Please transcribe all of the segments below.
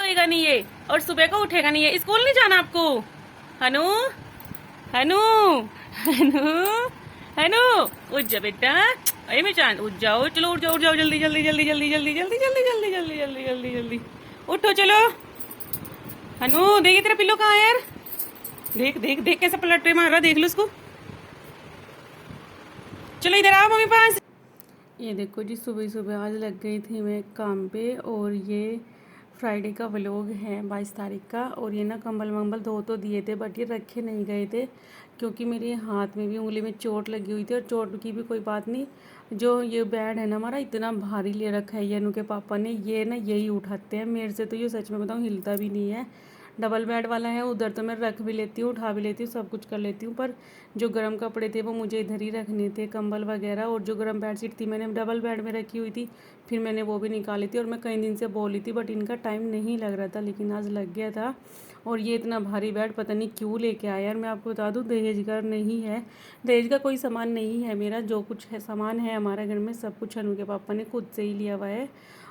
सोएगा नहीं ये, और सुबह को उठेगा नहीं ये। स्कूल नहीं जाना आपको? हनु, हनु, हनु, हनु, उठ जा बेटा। अरे मैं चांद, उठ जाओ, चलो उठ जाओ, उठ जाओ, जल्दी जल्दी जल्दी जल्दी जल्दी जल्दी जल्दी जल्दी जल्दी जल्दी जल्दी जल्दी उठो चलो। हनु देखिए तेरा पिल्लो कहाँ है यार। देख देख देख कैसे पलट मार रहा, देख लो उसको। चलो इधर आओ मम्मी पास। ये देखो जी, सुबह सुबह आज लग गई थी मैं काम पे, और ये फ्राइडे का व्लॉग है 22 तारीख का। और ये ना कंबल वंबल धो तो दिए थे, बट ये रखे नहीं गए थे क्योंकि मेरे हाथ में भी, उंगली में चोट लगी हुई थी। और चोट की भी कोई बात नहीं, जो ये बेड है ना हमारा, इतना भारी ले रखा है ये अनु के पापा ने। ये ना यही उठाते हैं मेरे से, तो ये सच में बताऊँ हिलता भी नहीं है। डबल बेड वाला है, उधर तो मैं रख भी लेती हूँ, उठा भी लेती हूँ, सब कुछ कर लेती हूँ, पर जो गर्म कपड़े थे वो मुझे इधर ही रखने थे, कंबल वगैरह। और जो गर्म बेडशीट थी मैंने डबल बेड में रखी हुई थी, फिर मैंने वो भी निकाली थी। और मैं कई दिन से बोली थी, बट इनका टाइम नहीं लग रहा था, लेकिन आज लग गया था। और ये इतना भारी बेड पता नहीं क्यों लेके आया यार। मैं आपको बता दूँ, दहेज का नहीं है, दहेज का कोई सामान नहीं है मेरा। जो कुछ है सामान है हमारे घर में, सब कुछ अनु के पापा ने खुद से ही लिया हुआ है।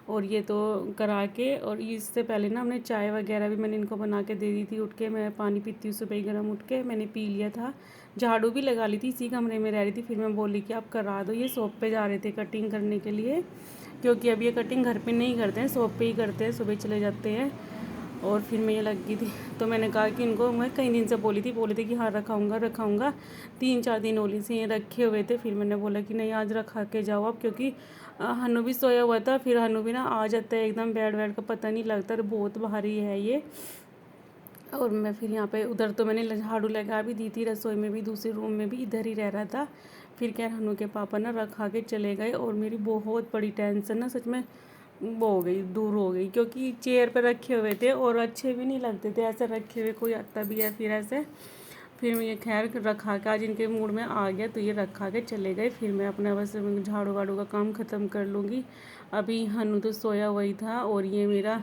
और ये तो करा के, और इससे पहले ना हमने चाय वगैरह भी मैंने इनको बना के दे दी थी। उठ के मैं पानी पीती हूँ सुबह ही, गर्म उठ के मैंने पी लिया था। झाड़ू भी लगा ली थी, इसी कमरे में रह रही थी। फिर मैं बोली कि आप करा दो। ये शॉप पे जा रहे थे कटिंग करने के लिए, क्योंकि अब ये कटिंग घर पे नहीं करते हैं, शॉप पे ही करते हैं, सुबह चले जाते हैं। और फिर मैं ये लग गई थी, तो मैंने कहा कि इनको, मैं कई दिन से बोले थे कि हाँ रखाऊंगा रखाऊंगा। 3-4 दिन होली से ये रखे हुए थे। फिर मैंने बोला कि नहीं आज रखा के जाओ आप, क्योंकि हनु भी सोया हुआ था। फिर हनु भी ना आ जाता है एकदम, बेड वेड का पता नहीं लगता, बहुत भारी है ये। और मैं फिर यहाँ पे, उधर तो मैंने झाड़ू लगा भी दी थी, रसोई में भी, दूसरे रूम में भी, इधर ही रह रहा था। फिर क्या हनु के पापा ना रखा के चले गए, और मेरी बहुत बड़ी टेंशन ना सच में वो हो गई, दूर हो गई। क्योंकि चेयर पर रखे हुए थे और अच्छे भी नहीं लगते थे ऐसे रखे हुए, कोई आता भी है फिर ऐसे। फिर मैं ये खैर रखा के, आज इनके मूड में आ गया तो ये रखा के चले गए। फिर मैं अपना बस झाड़ू वाड़ू का काम ख़त्म कर लूँगी। अभी हनु तो सोया हुआ ही था, और ये मेरा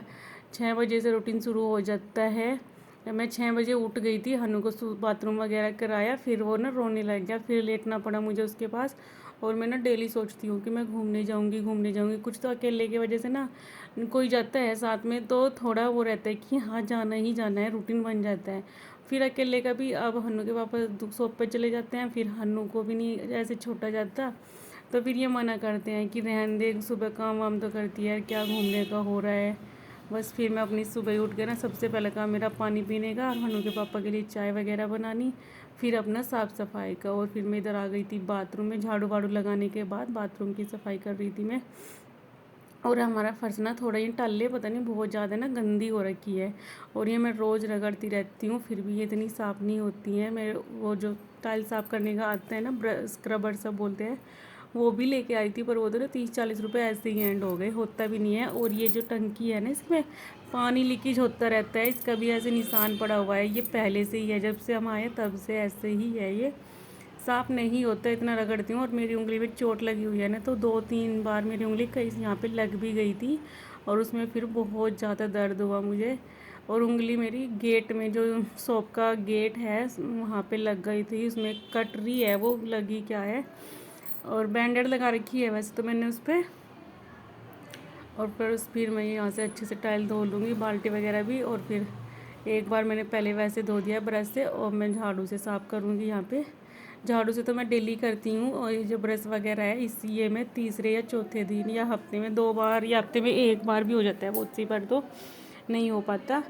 6 बजे से रूटीन शुरू हो जाता है। मैं 6 बजे उठ गई थी, हनु को बाथरूम वगैरह कराया, फिर वो ना रोने लग गया, फिर लेटना पड़ा मुझे उसके पास। और मैं ना डेली सोचती हूँ कि मैं घूमने जाऊँगी। कुछ तो अकेले की वजह से ना, कोई जाता है साथ में तो थोड़ा वो रहता है कि हाँ जाना ही जाना है, रूटीन बन जाता है। फिर अकेले का भी, अब हन्नू के पापा शॉप पर चले जाते हैं, फिर हन्नू को भी नहीं ऐसे छोटा जाता, तो फिर ये मना करते हैं कि रहन दे, सुबह काम वाम तो करती है, क्या घूमने का हो रहा है। बस फिर मैं अपनी सुबह उठ के ना, सबसे पहले काम मेरा पानी पीने का, और हन्नू के पापा के लिए चाय वगैरह बनानी, फिर अपना साफ़ सफाई का। और फिर मैं इधर आ गई थी बाथरूम में, झाड़ू वाड़ू लगाने के बाद बाथरूम की सफाई कर रही थी मैं। और हमारा फर्श ना थोड़ा ही टल्ले, पता नहीं बहुत ज़्यादा ना गंदी हो रखी है, और ये मैं रोज़ रगड़ती रहती हूँ, फिर भी ये इतनी साफ़ नहीं होती हैं। मैं वो जो टाइल साफ़ करने का आता है ना, स्क्रबर सब बोलते हैं, वो भी लेके आई थी, पर वो तो ना 30-40 रुपये ऐसे ही एंड हो गए, होता भी नहीं है। और ये जो टंकी है ना, इसमें पानी लीकेज होता रहता है, इसका भी ऐसे निशान पड़ा हुआ है। ये पहले से ही है, जब से हम आए तब से ऐसे ही है, ये साफ़ नहीं होता, इतना रगड़ती हूँ। और मेरी उंगली में चोट लगी हुई है ना, तो 2-3 बार मेरी उंगली कहीं यहाँ पे लग भी गई थी, और उसमें फिर बहुत ज़्यादा दर्द हुआ मुझे। और उंगली मेरी गेट में, जो शॉप का गेट है वहाँ पे लग गई थी, उसमें कट रही है, वो लगी क्या है। और बैंडेड लगा रखी है वैसे तो मैंने उस पर। और फिर मैं यहाँ से अच्छे से टाइल धो लूँगी, बाल्टी वगैरह भी। और फिर एक बार मैंने पहले वैसे धो दिया ब्रश से, और मैं झाड़ू से साफ़ करूँगी यहाँ पे। झाड़ू से तो मैं डेली करती हूँ, और ये जो ब्रश वगैरह है ये मैं तीसरे या चौथे दिन, या हफ्ते में 2 बार, या हफ्ते में 1 बार भी हो जाता है, बहुत सी बार तो नहीं हो पाता।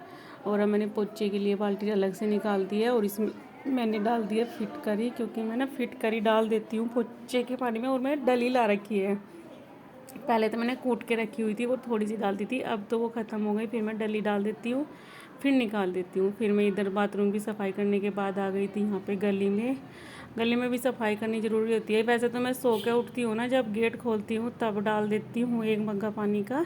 और अब मैंने पोछे के लिए बाल्टी अलग से निकाल दी है, और इसमें मैंने डाल दिया फिटकरी, क्योंकि मैं ना फिटकरी डाल देती हूँ पोछे के पानी में। और मैं डली ला रखी है, पहले तो मैंने कूट के रखी हुई थी, वो थोड़ी सी डालती थी, अब तो वो ख़त्म हो गई। फिर मैं डली डाल देती हूँ, फिर निकाल देती हूँ। फिर मैं इधर बाथरूम की सफाई करने के बाद आ गई थी यहाँ पे गली में। गली में भी सफाई करनी ज़रूरी होती है। वैसे तो मैं सो के उठती हूँ ना, जब गेट खोलती हूँ तब डाल देती हूँ 1 मग्गा पानी का,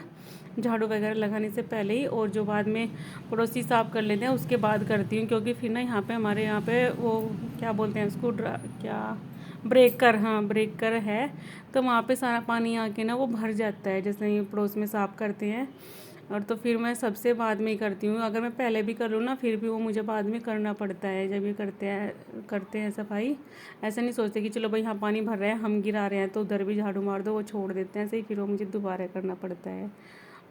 झाड़ू वगैरह लगाने से पहले ही। और जो बाद में पड़ोसी साफ़ कर लेते हैं उसके बाद करती हूँ, क्योंकि फिर ना यहाँ पे, हमारे यहाँ पे वो क्या बोलते हैं उसको, क्या, ब्रेकर, हाँ ब्रेकर है, तो वहाँ पे सारा पानी आके ना वो भर जाता है, जैसे ये पड़ोस में साफ़ करते हैं। और तो फिर मैं सबसे बाद में ही करती हूँ, अगर मैं पहले भी कर लूँ ना, फिर भी वो मुझे बाद में करना पड़ता है, जब ये करते हैं सफाई। ऐसा नहीं सोचते कि चलो भाई यहाँ पानी भर रहा है, हम गिरा रहे हैं तो उधर भी झाड़ू मार दो, वो छोड़ देते हैं ऐसे ही, फिर वो मुझे दोबारा करना पड़ता है।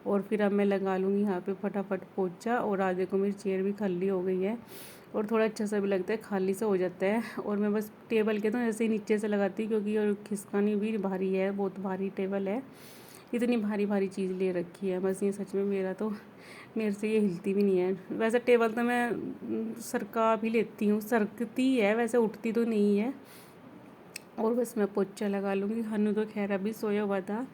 और फिर अब मैं लगा लूँगी यहाँ पे फटाफट पोछा। और आज देखो मेरी चेयर भी खाली हो गई है और थोड़ा अच्छा सा भी लगता है, खाली से हो जाता है। और मैं बस टेबल के तो ऐसे ही नीचे से लगाती हूँ क्योंकि और खिसकानी भी भारी है, बहुत भारी टेबल है, इतनी भारी भारी चीज़ ले रखी है। बस ये सच में मेरे से ये हिलती भी नहीं है। वैसे टेबल तो मैं सरका भी लेती हूँ, सरकती है वैसे, उठती तो नहीं है। और बस मैं पोछा लगा लूँगी। हनु तो खैर अभी सोया हुआ था,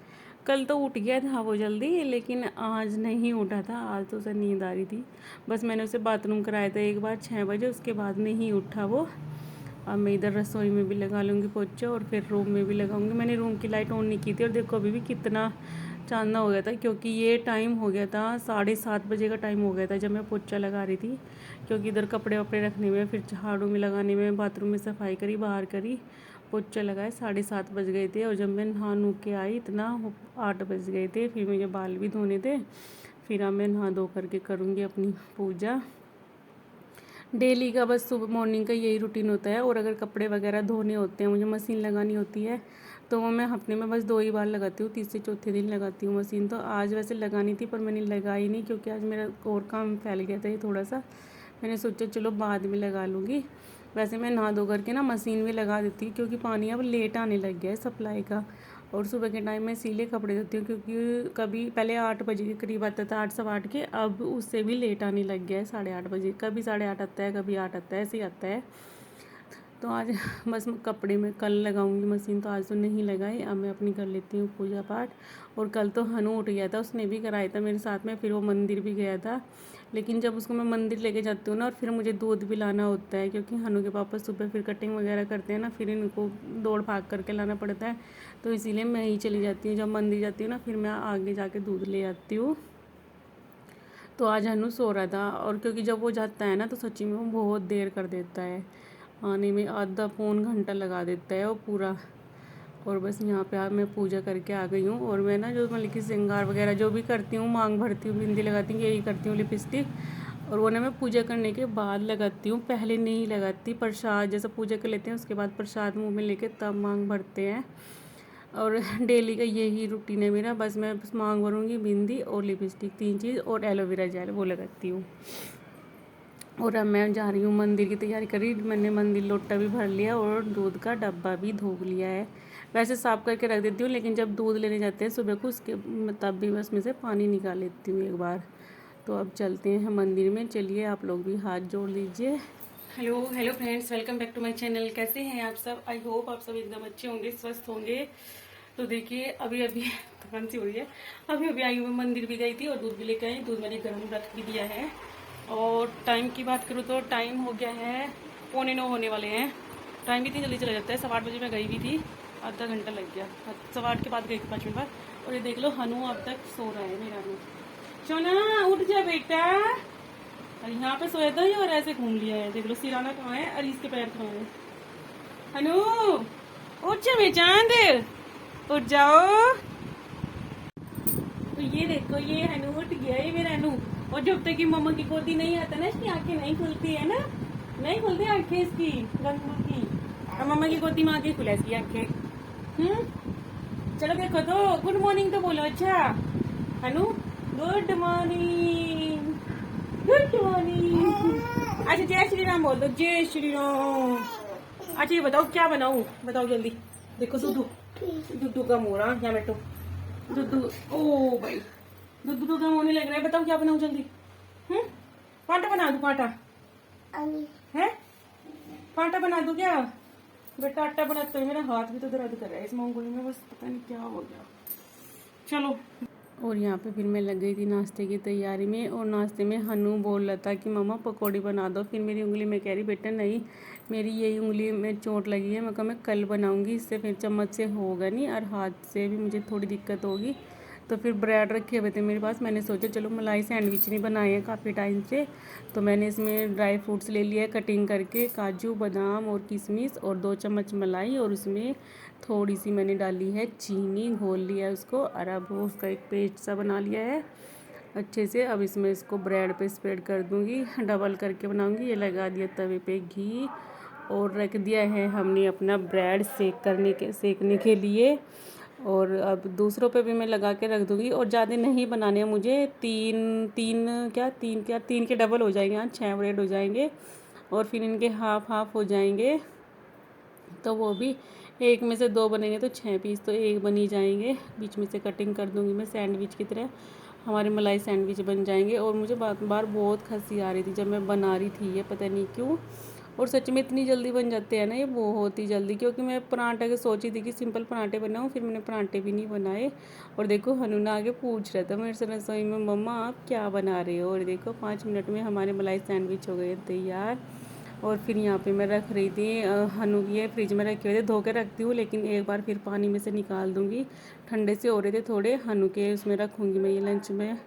कल तो उठ गया था वो जल्दी, लेकिन आज नहीं उठा था, आज तो उसे नींद आ रही थी। बस मैंने उसे बाथरूम कराया था एक बार 6 बजे, उसके बाद नहीं उठा वो। अब मैं इधर रसोई में भी लगा लूँगी पोछा और फिर रूम में भी लगाऊंगी। मैंने रूम की लाइट ऑन नहीं की थी और देखो अभी भी कितना चांदना हो गया था, क्योंकि ये टाइम हो गया था 7:30 बजे का टाइम हो गया था जब मैं पोछा लगा रही थी। क्योंकि इधर कपड़े वपड़े रखने में, फिर झाड़ू में लगाने में, बाथरूम में सफाई करी, बाहर करी, पोछा लगाए, 7:30 बज गए थे। और जब मैं नहा नू के आई इतना 8 बज गए थे। फिर मुझे बाल भी धोने थे, फिर अब मैं नहा धो करके करूँगी अपनी पूजा। डेली का बस सुबह मॉर्निंग का यही रूटीन होता है। और अगर कपड़े वगैरह धोने होते हैं, मुझे मशीन लगानी होती है, तो वो मैं हफ्ते में बस 2 ही बार लगाती हूँ, तीसरे चौथे दिन लगाती हूँ मशीन। तो आज वैसे लगानी थी पर मैंने लगाई नहीं, क्योंकि आज मेरा और काम फैल गया था ये थोड़ा सा। मैंने सोचा चलो बाद में लगा लूँगी। वैसे मैं नहा धो करके ना मशीन में लगा देती हूँ, क्योंकि पानी अब लेट आने लग गया है सप्लाई का। और सुबह के टाइम में इसीलिए कपड़े धोती हूँ, क्योंकि कभी पहले 8 बजे के करीब आता था, 8 सवा 8 के, अब उससे भी लेट आने लग गया है, 8:30 बजे। कभी 8:30 आता है, कभी 8 आता है, ऐसे ही आता है। तो आज बस कपड़े में कल लगाऊंगी मशीन, तो आज तो नहीं लगाई। अब मैं अपनी कर लेती हूँ पूजा पाठ। और कल तो हनु उठ गया था, उसने भी कराया था मेरे साथ में, फिर वो मंदिर भी गया था। लेकिन जब उसको मैं मंदिर लेके जाती हूँ ना, और फिर मुझे दूध भी लाना होता है, क्योंकि हनु के पापा सुबह फिर कटिंग वगैरह करते हैं ना, फिर इनको दौड़ भाग करके लाना पड़ता है। तो इसीलिए मैं ही चली जाती हूँ, जब मंदिर जाती हूँ ना, फिर मैं आगे जाके दूध ले आती हूँ। तो आज हनु सो रहा था, और क्योंकि जब वो जाता है ना तो सच्ची में वो बहुत देर कर देता है आने में, आधा पौन घंटा लगा देता है वो पूरा। और बस यहाँ पे मैं पूजा करके आ गई हूँ। और मैं ना जो मतलब कि श्रृंगार वगैरह जो भी करती हूँ, मांग भरती हूँ, बिंदी लगाती हूँ, यही करती हूँ, लिपस्टिक। और वो ना मैं पूजा करने के बाद लगाती हूँ, पहले नहीं लगाती। प्रसाद जैसा पूजा कर लेते हैं, उसके बाद प्रसाद मुँह में लेके तब मांग भरते हैं। और डेली का यही रूटीन है मेरा। बस मैं बस मांग भरूँगी, बिंदी और लिपस्टिक, 3 चीज़, और एलोवेरा जेल वो लगाती हूँ। और अब मैं जा रही हूँ मंदिर की तैयारी करी। मैंने मंदिर लोटा भी भर लिया और दूध का डब्बा भी धो लिया है। वैसे साफ़ करके रख देती हूँ, लेकिन जब दूध लेने जाते हैं सुबह को, उसके तब भी मैं उसमें से पानी निकाल लेती हूँ एक बार। तो अब चलते हैं मंदिर में, चलिए आप लोग भी हाथ जोड़ लीजिए। Hello hello friends, welcome back to my channel. कैसे हैं आप सब? आई होप आप सब एकदम अच्छे होंगे, स्वस्थ होंगे। तो देखिए अभी अभी थकान सी हो रही है। अभी अभी आई हूँ, मैं मंदिर भी गई थी और दूध भी लेकर आई। दूध मैंने गर्म रख भी दिया है। और टाइम की बात करूँ तो टाइम हो गया है 8:45 होने वाले हैं। टाइम भी इतनी जल्दी चला जाता है। 8:15 बजे मैं गई भी थी, आधा घंटा लग गया। 8:15 के बाद गई थी 5 मिनट बाद। और ये देख लो हनु अब तक सो रहा है मेरा हनु। सोना उठ जा बेटा। और यहाँ पे सोया था और ऐसे घूम लिया है। देख लो सिराना कहाँ है और इसके पैर कहाँ है। हनु उठ जा मेरे चांद, उठ जाओ। तो ये देखो ये हनु उठ गया है मेरा हनु। और जब तक कि मम्मा की गोदी नहीं आता ना, इसकी आंखें नहीं खुलती है ना, नहीं खुलती आंखें इसकी गंगू की। और मम्मा की गोदी में आके खुला इसकी आंखें। चलो देखो तो गुड मॉर्निंग तो बोलो। अच्छा हनु गुड मॉर्निंग, गुड मॉर्निंग। अच्छा जय श्री राम बोल दो, जय श्री राम। अच्छा ये बताओ क्या बनाऊं, बताओ जल्दी। देखो दुद्धू, दुद्धू का मोरा यहाँ बैठो। दुद्धू, ओ भाई दुद्धू तो कम होने लग रहा है। बताओ क्या बनाऊं जल्दी। पाटा बना दूं? पाटा है, पाटा बना दूं क्या बेटा? आटा बनाते हुए मेरा हाथ भी तो दर्द कर रहा है इस मंगोली में, बस पता नहीं क्या हो गया। चलो। और यहाँ पे फिर मैं लग गई थी नाश्ते की तैयारी में। और नाश्ते में हनु बोल रहा था कि मम्मा पकौड़ी बना दो। फिर मेरी उंगली में कह रही बेटा नहीं, मेरी यही उंगली में चोट लगी है। मैं कहा मैं कल बनाऊंगी, इससे फिर चम्मच से होगा नहीं और हाथ से भी मुझे थोड़ी दिक्कत होगी। तो फिर ब्रेड रखे हुए थे मेरे पास, मैंने सोचा चलो मलाई सैंडविच नहीं बनाए हैं काफ़ी टाइम से। तो मैंने इसमें ड्राई फ्रूट्स ले लिया कटिंग करके, काजू बादाम और किशमिश, और 2 चम्मच मलाई, और उसमें थोड़ी सी मैंने डाली है चीनी, घोल लिया है उसको। और अब उसका एक पेस्ट सा बना लिया है अच्छे से। अब इसमें इसको ब्रेड पे स्प्रेड कर दूँगी, डबल करके बनाऊँगी। ये लगा दिया तवे पे घी, और रख दिया है हमने अपना ब्रेड सेकने के लिए। और अब दूसरों पे भी मैं लगा के रख दूँगी। और ज़्यादा नहीं बनाने हैं मुझे, तीन के डबल हो जाएंगे, हाँ 6 ब्रेड हो जाएंगे। और फिर इनके हाफ हाफ हो जाएंगे, तो वो भी एक में से 2 बनेंगे तो 6 पीस तो एक बन ही जाएंगे। बीच में से कटिंग कर दूँगी मैं सैंडविच की तरह, हमारे मलाई सैंडविच बन जाएंगे। और मुझे बार बहुत हंसी आ रही थी जब मैं बना रही थी ये, पता नहीं क्यों। और सच में इतनी जल्दी बन जाते हैं ना ये, बहुत ही जल्दी। क्योंकि मैं पराठा के सोची थी कि सिंपल पराठे बनाऊँ, फिर मैंने पराठे भी नहीं बनाए। और देखो हनु आगे पूछ रहा था मेरे से रसोई में, मम्मा आप क्या बना रहे हो। और देखो 5 मिनट में हमारे मलाई सैंडविच हो गए तैयार। और फिर यहाँ पे मैं रख रही थी हनु की, ये फ्रिज में रखे हुए थे, धो के रखती हूँ लेकिन एक बार फिर पानी में से निकाल दूँगी। ठंडे से हो रहे थे थोड़े, हनु के उसमें रखूँगी मैं ये लंच में।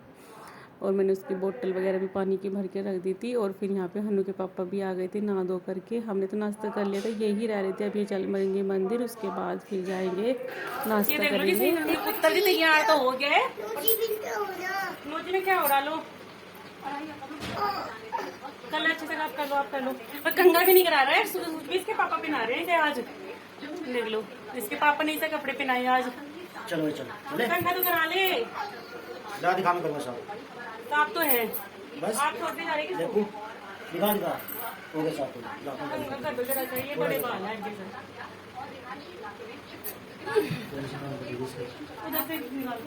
और मैंने उसकी बोतल वगैरह भी पानी की भर के रख दी थी। और फिर यहाँ पे हनु के पापा भी आ गए थे नहा धो करके। हमने तो नाश्ता कर लिया था, यही रह रहे थे, अभी चल मरेंगे मंदिर, उसके बाद फिर जाएंगे नाश्ता करेंगे। उत्तर भी तैयार तो हो गए, मुझे में क्या हो रहा लो, कल अच्छे से आप कर लो, आप कर लो। पर कंगा भी नहीं करा रहा है, इसके पापा पहना रहे हैं आज, देख लो इसके पापा ने इसे कपड़े पहनाए आज। चलो चलो कंगा तो करा ले, दादी काम करो साहब, साफ तो है बस आप छोड़ने जा रहे देखो दिखा दिखा हो गया साहब। कंगा कर दो जरा सा, ये बड़े बाल है इनके साथ। उधर से निकाल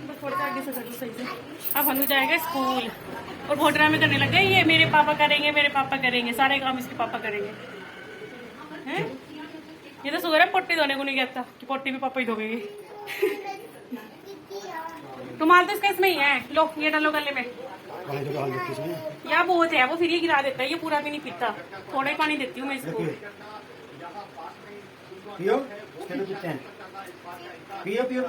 बस थोड़ा सा आगे से कर दो सही से। अब हनु जाएगा स्कूल और बहुत ड्रामे करने लग गए, ये मेरे पापा करेंगे, मेरे पापा करेंगे, सारे काम इसके पापा करेंगे हैं। ये तो सुगर है, पोटी धोने को नहीं कहता कि पोटी भी पापा ही धोएंगे। रुमाल तो इसका इसमें ही है, लो ये डालो गले में। या बहुत है वो, फिर ये गिरा देता है, ये पूरा भी नहीं पीता, थोड़ा ही पानी देती हूँ मैं इसको। पियो पियो पियो।